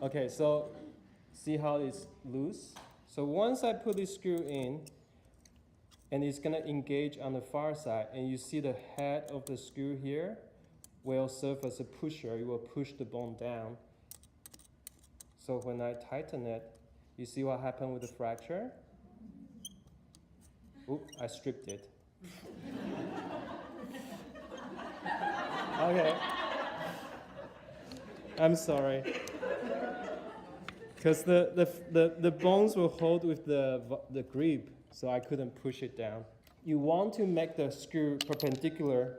Okay, so see how it's loose? So once I put this screw in, and it's gonna engage on the far side, and you see the head of the screw here will serve as a pusher. It will push the bone down. So when I tighten it, you see what happened with the fracture? Oop, I stripped it. Okay. I'm sorry. Because the bones will hold with the grip, so I couldn't push it down. You want to make the screw perpendicular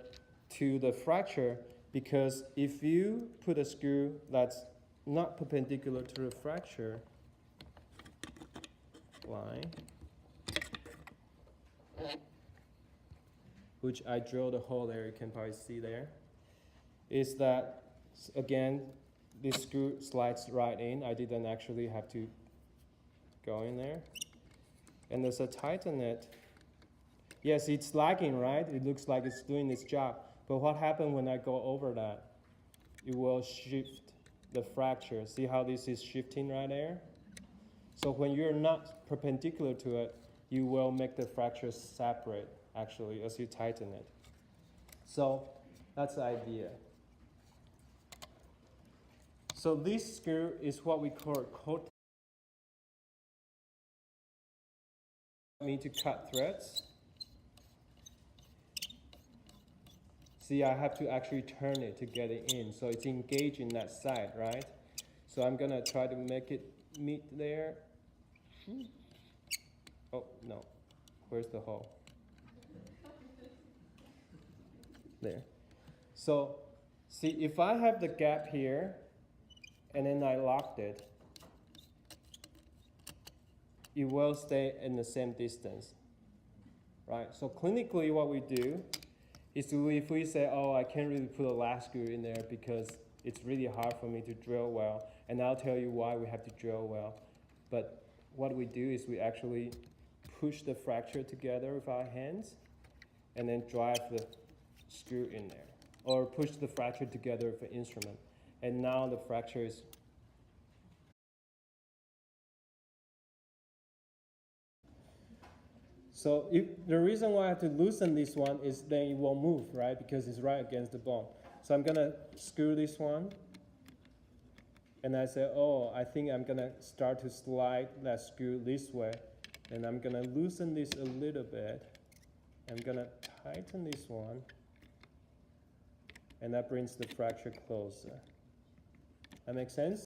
to the fracture, because if you put a screw that's not perpendicular to the fracture line, which I drilled a hole there, you can probably see there, is that, again, this screw slides right in. I didn't actually have to go in there. And as I tighten it, yes, it's lagging, right? It looks like it's doing its job. But what happened when I go over that? It will shift the fracture. See how this is shifting right there? So when you're not perpendicular to it, you will make the fracture separate, actually, as you tighten it. So that's the idea. So this screw is what we call coat. Me to cut threads. See, I have to actually turn it to get it in, so it's engaged in that side, right? So I'm gonna try to make it meet there. Oh, no. Where's the hole? There. So, see, if I have the gap here, and then I locked it, it will stay in the same distance, right? So clinically what we do is if we say, oh, I can't really put a lag screw in there because it's really hard for me to drill well, and I'll tell you why we have to drill well. But what we do is we actually push the fracture together with our hands and then drive the screw in there, or push the fracture together with an instrument. And now the fracture is so the reason why I have to loosen this one is then it won't move, right? Because it's right against the bone. So I'm gonna screw this one, and I say, oh, I think I'm gonna start to slide that screw this way, and I'm gonna loosen this a little bit. I'm gonna tighten this one, and that brings the fracture closer. That makes sense?